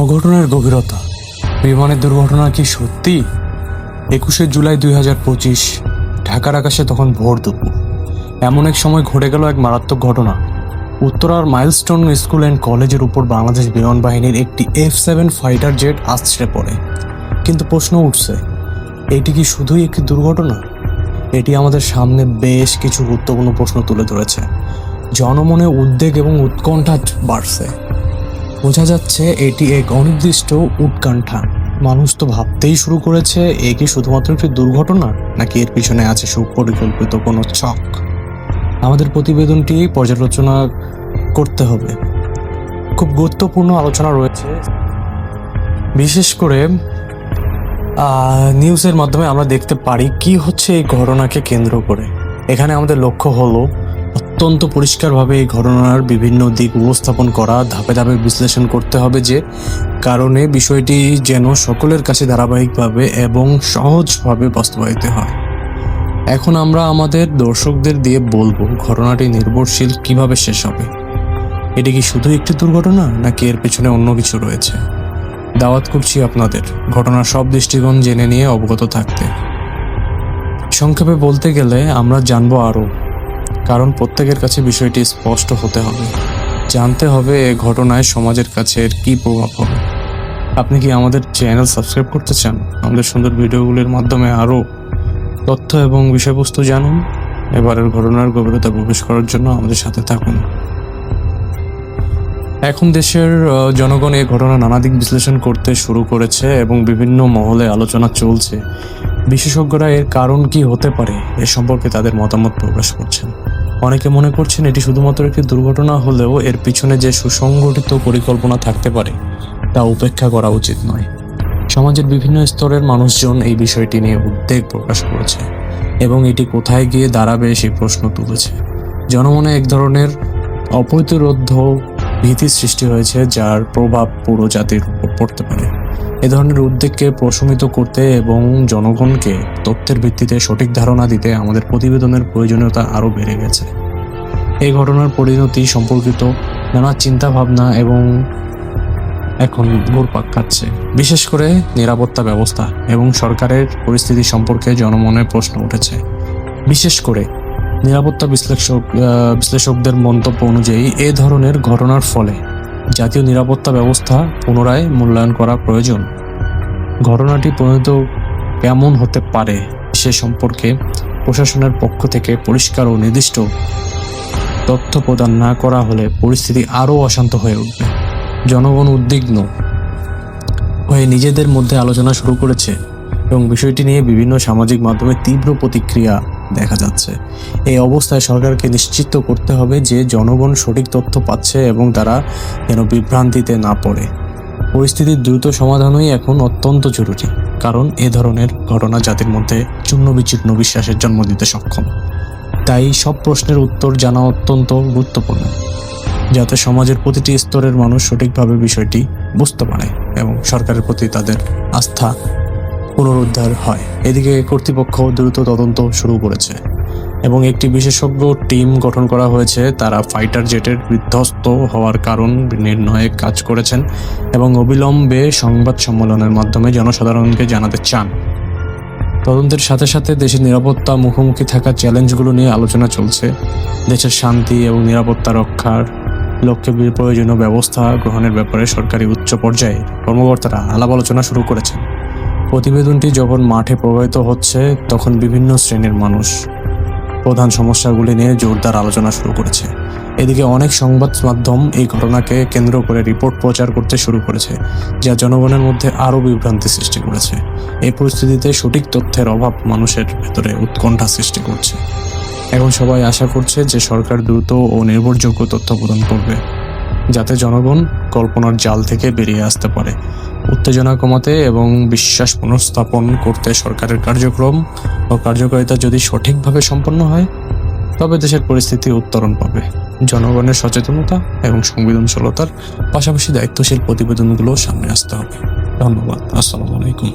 অঘটনের গভীরতা। বিমানের দুর্ঘটনা কি সত্যি? 21শে জুলাই 2025 ঢাকার আকাশে তখন ভোর দুপুর। এমন এক সময় ঘটে গেল এক মারাত্মক ঘটনা। উত্তরার মাইলস্টোন স্কুল অ্যান্ড কলেজের উপর বাংলাদেশ বিমান বাহিনীর একটি F-7 ফাইটার জেট আছড়ে পড়ে। কিন্তু প্রশ্ন উঠছে, এটি কি শুধুই একটি দুর্ঘটনা? এটি আমাদের সামনে বেশ কিছু গুরুত্বপূর্ণ প্রশ্ন তুলে ধরেছে। জনমনে উদ্বেগ এবং উৎকণ্ঠা বাড়ছে। বোঝা যাচ্ছে এটি এক অনির্দিষ্ট উৎকণ্ঠা। মানুষ তো ভাবতেই শুরু করেছে, এ কি শুধুমাত্র একটি দুর্ঘটনা, নাকি এর পিছনে আছে সুপরিকল্পিত কোনো ছক? আমাদের প্রতিবেদনটি পর্যালোচনা করতে হবে। খুব গুরুত্বপূর্ণ আলোচনা রয়েছে, বিশেষ করে নিউজের মাধ্যমে আমরা দেখতে পারি কি হচ্ছে এই ঘটনাকে কেন্দ্র করে। এখানে আমাদের লক্ষ্য হলো অত্যন্ত পরিষ্কারভাবে এই ঘটনার বিভিন্ন দিক উপস্থাপন করা, ধাপে ধাপে বিশ্লেষণ করতে হবে যে কারণে বিষয়টি যেন সকলের কাছে ধারাবাহিকভাবে এবং সহজভাবে বাস্তবায়িত হয়। এখন আমরা আমাদের দর্শকদের দিয়ে বলবো ঘটনাটি নির্ভরশীল কিভাবে শেষ হবে। এটি কি শুধু একটি দুর্ঘটনা, নাকি এর পেছনে অন্য কিছু রয়েছে? দাওয়াত করছি আপনাদের ঘটনার সব দৃষ্টিকোণ জেনে নিয়ে অবগত থাকতে। সংক্ষেপে বলতে গেলে আমরা জানবো আরও, কারণ প্রত্যেকের কাছে বিষয়টি স্পষ্ট হতে হবে। জানতে হবে এ ঘটনায় সমাজের কাছে এর কী প্রভাব হবে। আপনি কি আমাদের চ্যানেল সাবস্ক্রাইব করতে চান? আমাদের সুন্দর ভিডিওগুলির মাধ্যমে আরও তথ্য এবং বিষয়বস্তু জানুন। এবারের ঘটনার গভীরতা প্রবেশ করার জন্য আমাদের সাথে থাকুন। এখন দেশের জনগণ এই ঘটনা নানা দিক বিশ্লেষণ করতে শুরু করেছে এবং বিভিন্ন মহলে আলোচনা চলছে। বিশেষজ্ঞরা এর কারণ কি হতে পারে এ সম্পর্কে তাদের মতামত প্রকাশ করছেন। অনেকে মনে করছেন এটি শুধুমাত্র একটি দুর্ঘটনা হলেও এর পিছনে যে সুসংগঠিত পরিকল্পনা থাকতে পারে তা উপেক্ষা করা উচিত নয়। সমাজের বিভিন্ন স্তরের মানুষজন এই বিষয়টি নিয়ে উদ্বেগ প্রকাশ করেছে এবং এটি কোথায় গিয়ে দাঁড়াবে সেই প্রশ্ন তুলেছে। জনমনে এক ধরনের অপ্রতিরোধ্য ভীতি সৃষ্টি হয়েছে, যার প্রভাব পুরো জাতির উপর পড়তে পারে। এ ধরনের উদ্বেগকে প্রশমিত করতে এবং জনগণকে তথ্যের ভিত্তিতে সঠিক ধারণা দিতে আমাদের প্রতিবেদনের প্রয়োজনীয়তা আরও বেড়ে গেছে। এই ঘটনার পরিণতি সম্পর্কিত নানা চিন্তা ভাবনা এবং এখন ঘুরপাক খাচ্ছে। বিশেষ করে নিরাপত্তা ব্যবস্থা এবং সরকারের পরিস্থিতি সম্পর্কে জনমনে প্রশ্ন উঠেছে। বিশেষ করে নিরাপত্তা বিশ্লেষকদের মন্তব্য অনুযায়ী এ ধরনের ঘটনার ফলে জাতীয় নিরাপত্তা ব্যবস্থা পুনরায় মূল্যায়ন করা প্রয়োজন। ঘটনাটি পরিণত কেমন হতে পারে সে সম্পর্কে প্রশাসনের পক্ষ থেকে পরিষ্কার ও নির্দিষ্ট তথ্য প্রদান না করা হলে পরিস্থিতি আরও অশান্ত হয়ে উঠবে। জনগণ উদ্বিগ্ন হয়ে নিজেদের মধ্যে আলোচনা শুরু করেছে এবং বিষয়টি নিয়ে বিভিন্ন সামাজিক মাধ্যমে তীব্র প্রতিক্রিয়া দেখা যাচ্ছে। এই অবস্থায় সরকারকে নিশ্চিত করতে হবে যে জনগণ সঠিক তথ্য পাচ্ছে এবং তারা যেন বিভ্রান্তিতে না পড়ে। পরিস্থিতির দ্রুত সমাধানই এখন অত্যন্ত জরুরি, কারণ এ ধরনের ঘটনা জাতির মধ্যে চূর্ণ বিচূর্ণ বিশ্বাসের জন্ম দিতে সক্ষম। তাই সব প্রশ্নের উত্তর জানা অত্যন্ত গুরুত্বপূর্ণ, যাতে সমাজের প্রতিটি স্তরের মানুষ সঠিকভাবে বিষয়টি বুঝতে পারে এবং সরকারের প্রতি তাদের আস্থা পুনরুদ্ধার হয়। এদিকে কর্তৃপক্ষ দ্রুত তদন্ত শুরু করেছে এবং একটি বিশেষজ্ঞ টিম গঠন করা হয়েছে। তারা ফাইটার জেটের বিধ্বস্ত হওয়ার কারণ নির্ণয়ে কাজ করেছেন এবং অবিলম্বে সংবাদ সম্মেলনের মাধ্যমে জনসাধারণকে জানাতে চান। তদন্তের সাথে সাথে দেশের নিরাপত্তা মুখোমুখি থাকা চ্যালেঞ্জগুলো নিয়ে আলোচনা চলছে। দেশের শান্তি এবং নিরাপত্তা রক্ষার লক্ষ্যে প্রয়োজনীয় ব্যবস্থা গ্রহণের ব্যাপারে সরকারি উচ্চ পর্যায়ে কর্মকর্তারা আলাপ আলোচনা শুরু করেছেন। প্রতিবেদনটি যখন মাঠে প্রবাহিত হচ্ছে, তখন বিভিন্ন শ্রেণীর মানুষ প্রধান সমস্যাগুলি নিয়ে জোরদার আলোচনা শুরু করেছে। এদিকে অনেক সংবাদ মাধ্যম এই ঘটনাকে কেন্দ্র করে রিপোর্ট প্রচার করতে শুরু করেছে, যা জনগণের মধ্যে আরও বিভ্রান্তি সৃষ্টি করেছে। এই পরিস্থিতিতে সঠিক তথ্যের অভাব মানুষের ভেতরে উৎকণ্ঠা সৃষ্টি করছে। এখন সবাই আশা করছে যে সরকার দ্রুত ও নির্ভরযোগ্য তথ্য প্রদান করবে, যাতে জনগণ কল্পনার জাল থেকে বেরিয়ে আসতে পারে। উত্তেজনা কমাতে এবং বিশ্বাস পুনঃস্থাপন করতে সরকারের কার্যক্রম ও কার্যকারিতা যদি সঠিকভাবে সম্পন্ন হয়, তবে দেশের পরিস্থিতি উত্তরণ পাবে। জনগণের সচেতনতা এবং সংবেদনশীলতার পাশাপাশি দায়িত্বশীল প্রতিবেদনগুলো সামনে আসতে হবে। ধন্যবাদ। আসসালামু আলাইকুম।